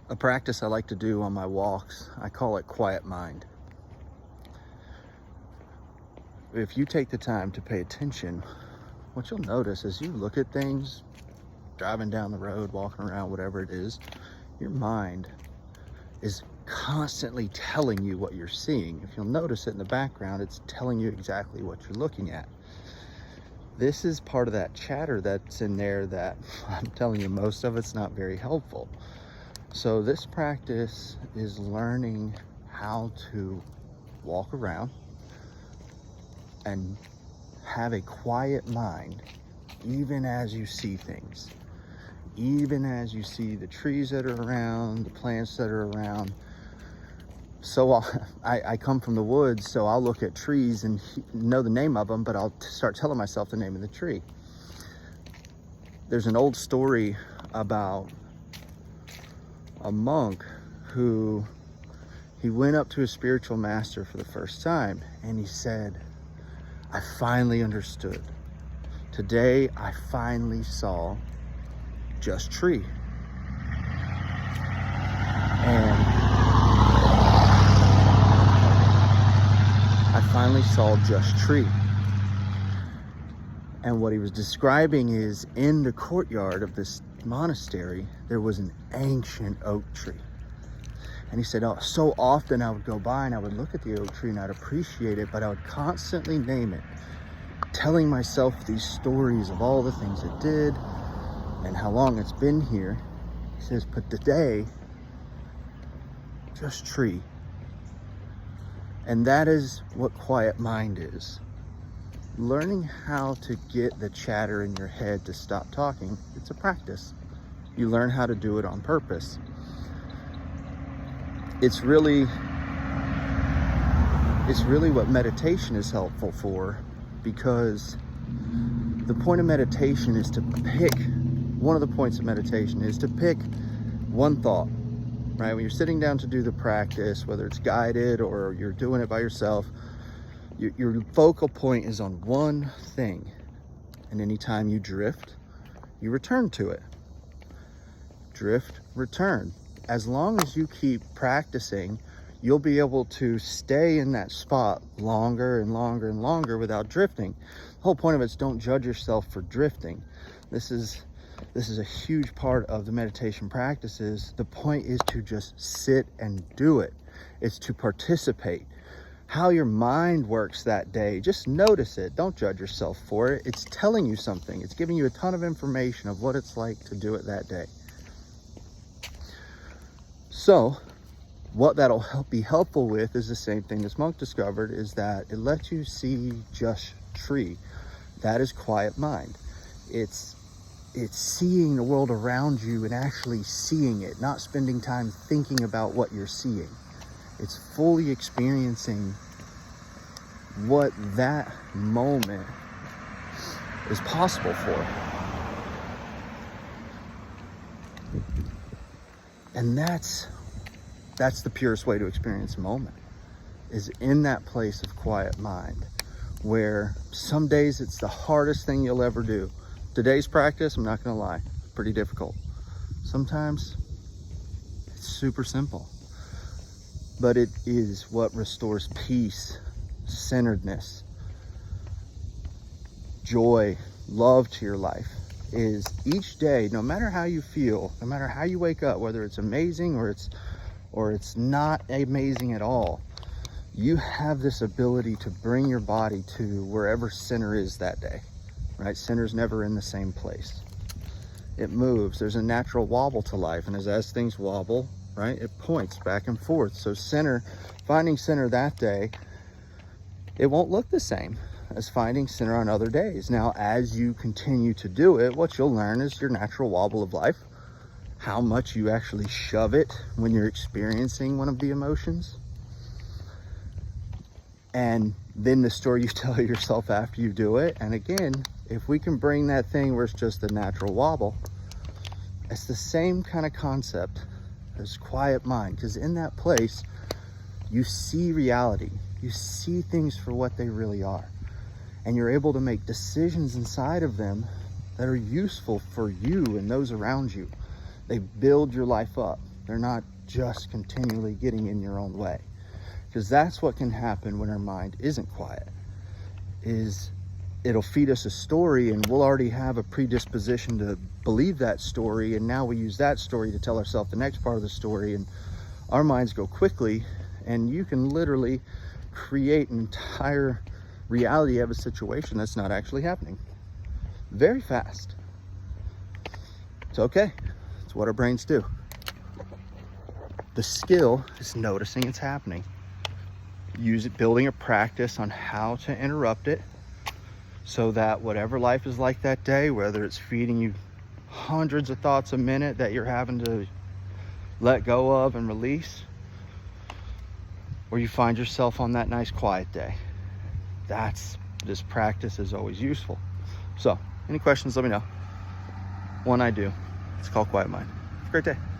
A practice I like to do on my walks, I call it quiet mind. If you take the time to pay attention, what you'll notice is you look at things, driving down the road, walking around, whatever it is, your mind is constantly telling you what you're seeing. If you'll notice it in the background, it's telling you exactly what you're looking at. This is part of that chatter that's in there that I'm telling you, most of it's not very helpful. So this practice is learning how to walk around and have a quiet mind, even as you see things, even as you see the trees that are around, the plants that are around. So I come from the woods, so I'll look at trees and know the name of them, but I'll start telling myself the name of the tree. There's an old story about a monk who he went up to his spiritual master for the first time and he said, "I finally understood. Today I finally saw just tree." And I finally saw just tree. And what he was describing is in the courtyard of this monastery, there was an ancient oak tree. And he said, oh, so often I would go by and I would look at the oak tree and I'd appreciate it, but I would constantly name it, telling myself these stories of all the things it did and how long it's been here. He says, but today, just tree. And that is what quiet mind is. Learning how to get the chatter in your head to stop talking, it's a practice. You learn how to do it on purpose. It's really what meditation is helpful for, because the point of meditation is to pick, one of the points of meditation is to pick one thought, right? When you're sitting down to do the practice, whether it's guided or you're doing it by yourself, your focal point is on one thing. And anytime you drift, you return to it. Drift, return. As long as you keep practicing, you'll be able to stay in that spot longer and longer and longer without drifting. The whole point of it is don't judge yourself for drifting. This is a huge part of the meditation practices. The point is to just sit and do it. It's to participate. How your mind works that day, just notice it. Don't judge yourself for it. It's telling you something. It's giving you a ton of information of what it's like to do it that day. So what that'll be helpful with is the same thing this monk discovered, is that it lets you see just tree. That is quiet mind. It's seeing the world around you and actually seeing it, not spending time thinking about what you're seeing. It's fully experiencing what that moment is possible for. And that's the purest way to experience a moment, is in that place of quiet mind, where some days it's the hardest thing you'll ever do. Today's practice, I'm not gonna lie, pretty difficult. Sometimes it's super simple, but it is what restores peace, centeredness, joy, love to your life. Is each day, no matter how you feel, no matter how you wake up, whether it's amazing or it's not amazing at all, you have this ability to bring your body to wherever center is that day, right? Center's never in the same place. It moves. There's a natural wobble to life, and as things wobble, right, it points back and forth. So finding center that day, it won't look the same as finding center on other days. Now, as you continue to do it, what you'll learn is your natural wobble of life, how much you actually shove it when you're experiencing one of the emotions. And then the story you tell yourself after you do it. And again, if we can bring that thing where it's just a natural wobble, it's the same kind of concept as quiet mind, because in that place, you see reality. You see things for what they really are. And you're able to make decisions inside of them that are useful for you and those around you. They build your life up. They're not just continually getting in your own way. Because that's what can happen when our mind isn't quiet, is it'll feed us a story and we'll already have a predisposition to believe that story, and now we use that story to tell ourselves the next part of the story, and our minds go quickly, and you can literally create an entire reality of a situation that's not actually happening very fast. It's okay. It's what our brains do. The skill is noticing it's happening. Use it, building a practice on how to interrupt it, so that whatever life is like that day, whether it's feeding you hundreds of thoughts a minute that you're having to let go of and release, or you find yourself on that nice quiet day, this practice is always useful. So any questions, let me know. One I do. It's called Quiet Mind. Have a great day.